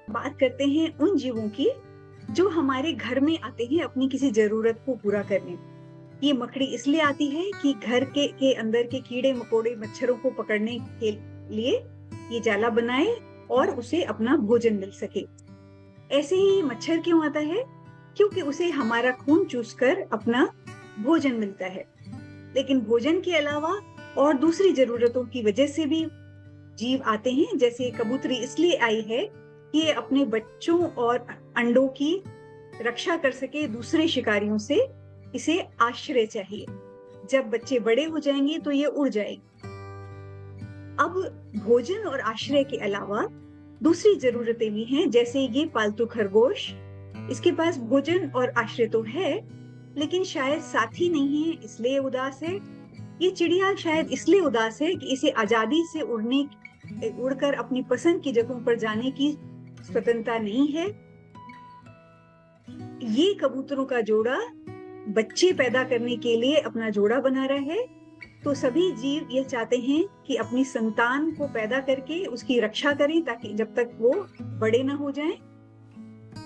बात करते हैं उन जीवों की जो हमारे घर में आते हैं अपनी किसी जरूरत को पूरा करने। ये मकड़ी इसलिए आती है कि घर के अंदर के कीड़े मकोड़े मच्छरों को पकड़ने के लिए ये जाला बनाए और उसे अपना भोजन मिल सके। ऐसे ही मच्छर क्यों आता है? क्योंकि उसे हमारा खून चूसकर अपना भोजन मिलता है। लेकिन भोजन के अलावा और दूसरी जरूरतों की वजह से भी जीव आते हैं। जैसे कबूतरी इसलिए आई है कि ये अपने बच्चों और अंडों की रक्षा कर सके दूसरे शिकारियों से। इसे आश्रय चाहिए। जब बच्चे बड़े हो जाएंगे तो ये उड़ जाएगी। अब भोजन और आश्रय के अलावा दूसरी जरूरतें भी हैं। जैसे ये पालतू खरगोश, इसके पास भोजन और आश्रय तो है लेकिन शायद साथी नहीं है, इसलिए उदास है। ये चिड़िया शायद इसलिए उदास है कि इसे आजादी से उड़कर अपनी पसंद की जगहों पर जाने की स्वतंत्रता नहीं है। ये कबूतरों का जोड़ा बच्चे पैदा करने के लिए अपना जोड़ा बना रहा है। तो सभी जीव ये चाहते हैं कि अपनी संतान को पैदा करके उसकी रक्षा करें ताकि जब तक वो बड़े ना हो जाएं।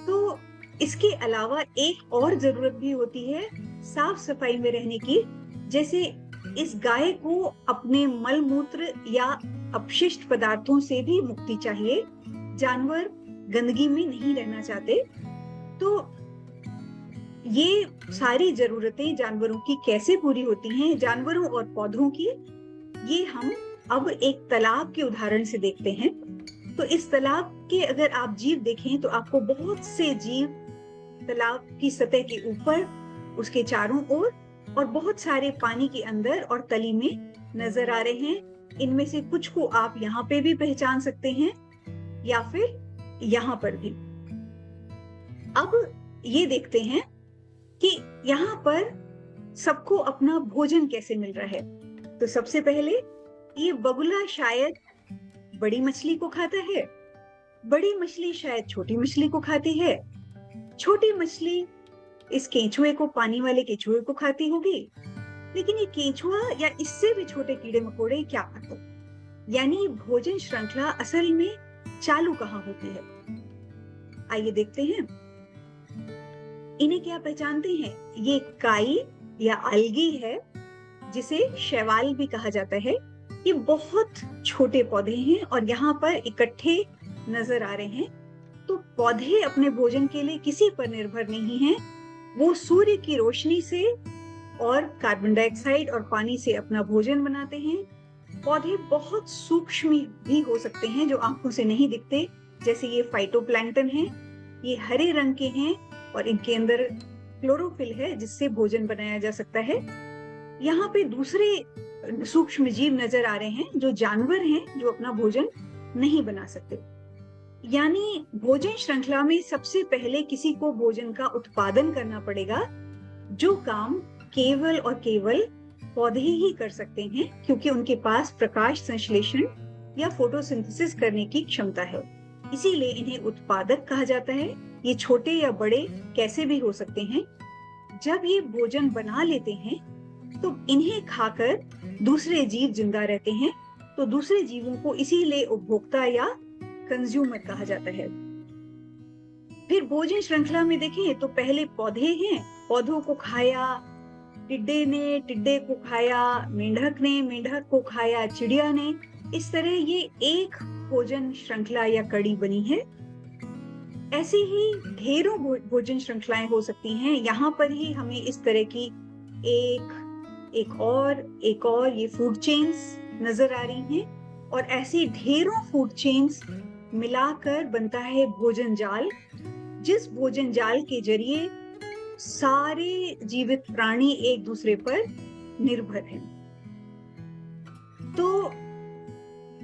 तो इसके अलावा एक और जरूरत भी होती है साफ सफाई में रहने की। जैसे इस गाय को अपने मल मूत्र या अपशिष्ट पदार्थों से भी मुक्ति चाहिए। जानवर गंदगी में नहीं रहना चाहते। तो ये सारी जरूरतें जानवरों की कैसे पूरी होती हैं, जानवरों और पौधों की, ये हम अब एक तालाब के उदाहरण से देखते हैं। तो इस तालाब के अगर आप जीव देखें तो आपको बहुत से जीव तालाब की सतह के ऊपर, उसके चारों ओर और बहुत सारे पानी के अंदर और तली में नजर आ रहे हैं। इनमें से कुछ को आप यहाँ पे भी पहचान सकते हैं या फिर यहाँ पर भी। अब ये देखते हैं कि यहाँ पर सबको अपना भोजन कैसे मिल रहा है। तो सबसे पहले ये बगुला शायद बड़ी मछली को खाता है, बड़ी मछली शायद छोटी मछली को खाती है, छोटी मछली इस केंचुए को, पानी वाले केंचुए को खाती होगी। लेकिन ये केंचुआ या इससे भी छोटे कीड़े मकोड़े क्या खाते? यानी भोजन श्रृंखला असल में चालू कहाँ होती है? आइए देखते हैं। इन्हें क्या पहचानते हैं? ये काई या अलगी है, जिसे शैवाल भी कहा जाता है। ये बहुत छोटे पौधे हैं और यहाँ पर इकट्ठे नजर आ रहे हैं। तो पौधे अपने भोजन के लिए किसी पर निर्भर नहीं हैं। वो सूर्य की रोशनी से और कार्बन डाइऑक्साइड और पानी से अपना भोजन बनाते हैं। पौधे बहुत सूक्ष्म भी हो सकते हैं जो आंखों से नहीं दिखते। जैसे ये फाइटोप्लैंक्टन है, ये हरे रंग के हैं और इनके अंदर क्लोरोफिल है जिससे भोजन बनाया जा सकता है। यहाँ पे दूसरे सूक्ष्म जीव नजर आ रहे हैं जो जानवर हैं, जो अपना भोजन नहीं बना सकते। यानी भोजन श्रृंखला में सबसे पहले किसी को भोजन का उत्पादन करना पड़ेगा, जो काम केवल और केवल पौधे ही कर सकते हैं क्योंकि उनके पास प्रकाश संश्लेषण या फोटोसिंथेसिस करने की क्षमता है। इसीलिए इन्हें उत्पादक कहा जाता है। ये छोटे या बड़े कैसे भी हो सकते हैं। जब ये भोजन बना लेते हैं तो इन्हें खाकर दूसरे जीव जिंदा रहते हैं। तो दूसरे जीवों को इसीलिए उपभोक्ता या कंज्यूमर कहा जाता है। फिर भोजन श्रृंखला में देखें तो पहले पौधे हैं, पौधों को खाया, टिड्डे ने टिड्डे को खाया, मेंढक ने मेंढक को खाया, चिड़िया ने। इस तरह ये एक भोजन श्रृंखला या कड़ी बनी है। ऐसी ही ढेरों भोजन श्रृंखलाएं हो सकती हैं। यहाँ पर ही हमें इस तरह की एक और ये फूड चेन्स नजर आ रही हैं। और ऐसी ढेरों फूड चेन्स मिलाकर बनता है भोजन जाल, जिस भोजन जाल के जरिए सारे जीवित प्राणी एक दूसरे पर निर्भर हैं। तो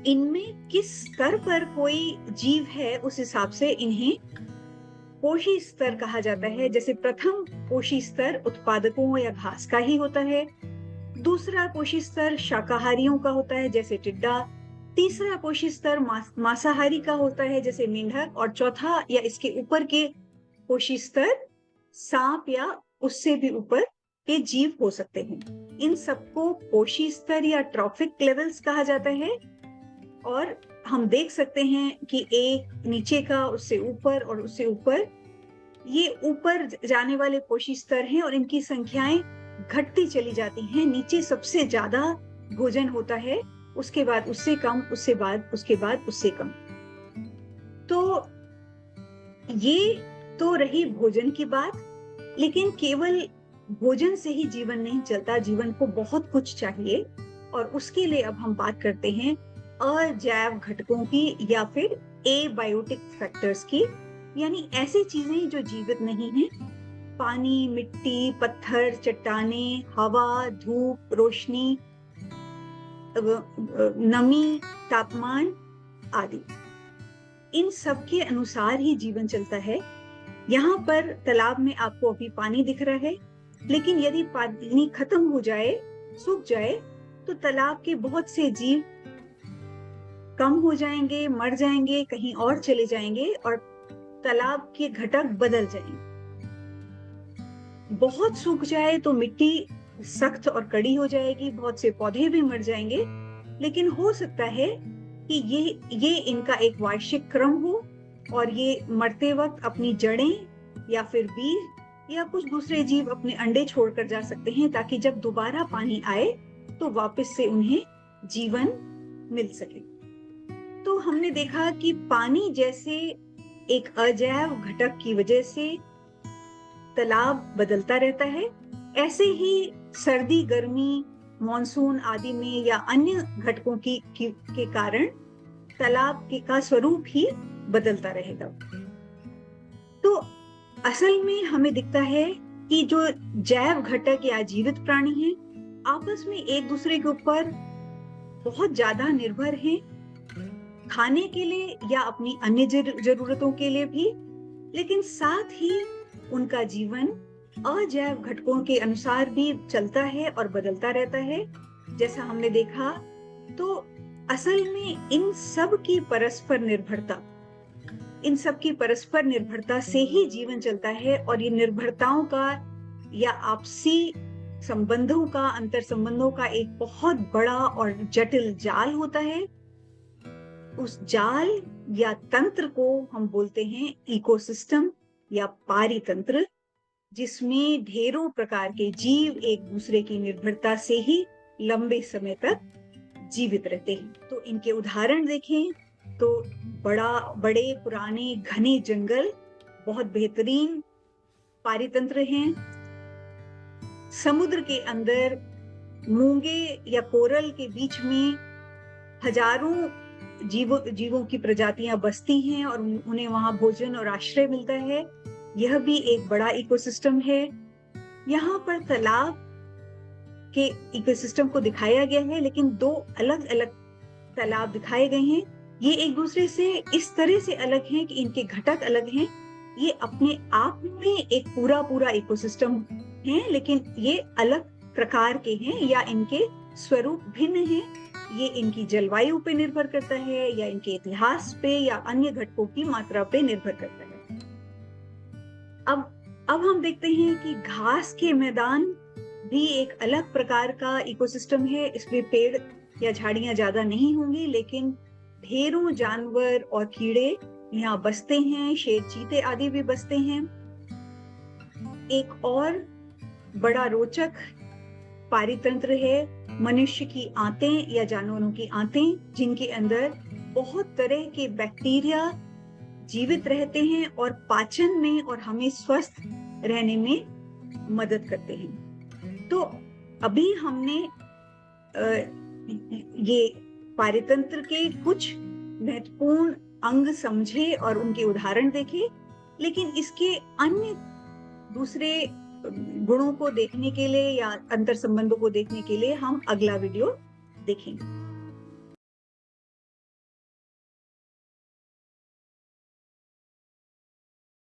इनमें किस स्तर पर कोई जीव है उस हिसाब से इन्हें पोषी स्तर कहा जाता है। जैसे प्रथम पोषी स्तर उत्पादकों या घास का ही होता है, दूसरा पोषी स्तर शाकाहारियों का होता है जैसे टिड्डा, तीसरा पोषी स्तर मांसाहारी का होता है जैसे मेंढक, और चौथा या इसके ऊपर के पोषी स्तर सांप या उससे भी ऊपर के जीव हो सकते हैं। इन सबको पोषी स्तर या ट्रॉफिक लेवल्स कहा जाता है। और हम देख सकते हैं कि एक नीचे का, उससे ऊपर और उससे ऊपर, ये ऊपर जाने वाले पोषी स्तर हैं और इनकी संख्याएं घटती चली जाती हैं। नीचे सबसे ज्यादा भोजन होता है, उसके बाद उससे कम, उसके बाद उससे कम। तो ये तो रही भोजन की बात, लेकिन केवल भोजन से ही जीवन नहीं चलता, जीवन को बहुत कुछ चाहिए। और उसके लिए अब हम बात करते हैं अजैव घटकों की या फिर एबायोटिक फैक्टर्स की, यानी ऐसी चीजें जो जीवित नहीं हैं। पानी, मिट्टी, पत्थर, चट्टाने, हवा, धूप, रोशनी, नमी, तापमान आदि, इन सब के अनुसार ही जीवन चलता है। यहाँ पर तालाब में आपको अभी पानी दिख रहा है, लेकिन यदि पानी खत्म हो जाए, सूख जाए, तो तालाब के बहुत से जीव कम हो जाएंगे, मर जाएंगे, कहीं और चले जाएंगे और तालाब के घटक बदल जाएंगे। बहुत सूख जाए तो मिट्टी सख्त और कड़ी हो जाएगी, बहुत से पौधे भी मर जाएंगे। लेकिन हो सकता है कि ये इनका एक वार्षिक क्रम हो और ये मरते वक्त अपनी जड़ें या फिर बीज या कुछ दूसरे जीव अपने अंडे छोड़कर जा सकते हैं, ताकि जब दोबारा पानी आए तो वापस से उन्हें जीवन मिल सके। तो हमने देखा कि पानी जैसे एक अजैव घटक की वजह से तालाब बदलता रहता है, ऐसे ही सर्दी, गर्मी, मॉनसून आदि में या अन्य घटकों के कारण तालाब का स्वरूप ही बदलता रहेगा। तो असल में हमें दिखता है कि जो जैव घटक या जीवित प्राणी हैं, आपस में एक दूसरे के ऊपर बहुत ज्यादा निर्भर हैं, खाने के लिए या अपनी अन्य जरूरतों के लिए भी। लेकिन साथ ही उनका जीवन अजैव घटकों के अनुसार भी चलता है और बदलता रहता है, जैसा हमने देखा। तो असल में इन सब की परस्पर निर्भरता से ही जीवन चलता है। और ये निर्भरताओं का या आपसी संबंधों का, अंतर संबंधों का एक बहुत बड़ा और जटिल जाल होता है। उस जाल या तंत्र को हम बोलते हैं इकोसिस्टम या पारितंत्र, जिसमें ढेरों प्रकार के जीव एक दूसरे की निर्भरता से ही लंबे समय तक जीवित रहते हैं। तो इनके उदाहरण देखें तो बड़े पुराने घने जंगल बहुत बेहतरीन पारितंत्र हैं। समुद्र के अंदर मूंगे या कोरल के बीच में हजारों जीवों की प्रजातियां बसती हैं और उन्हें वहां भोजन और आश्रय मिलता है। यह भी एक बड़ा इकोसिस्टम है। यहाँ पर तालाब के इकोसिस्टम को दिखाया गया है, लेकिन दो अलग अलग तालाब दिखाए गए हैं। ये एक दूसरे से इस तरह से अलग हैं कि इनके घटक अलग हैं। ये अपने आप में एक पूरा इकोसिस्टम है, लेकिन ये अलग प्रकार के हैं या इनके स्वरूप भिन्न हैं। ये इनकी जलवायु पे निर्भर करता है या इनके इतिहास पे या अन्य घटकों की मात्रा पे निर्भर करता है। अब हम देखते हैं कि घास के मैदान भी एक अलग प्रकार का इकोसिस्टम है। इसमें पेड़ या झाड़ियां ज्यादा नहीं होंगी, लेकिन ढेरों जानवर और कीड़े यहाँ बसते हैं, शेर, चीते आदि भी बसते हैं। एक और बड़ा रोचक पारितंत्र है मनुष्य की आंतें या जानवरों की आंतें, जिनके अंदर बहुत तरह के बैक्टीरिया जीवित रहते हैं और पाचन में और हमें स्वस्थ रहने में मदद करते हैं। तो अभी हमने ये पारितंत्र के कुछ महत्वपूर्ण अंग समझे और उनके उदाहरण देखे, लेकिन इसके अन्य दूसरे गुणों को देखने के लिए या अंतर संबंधों को देखने के लिए हम अगला वीडियो देखेंगे।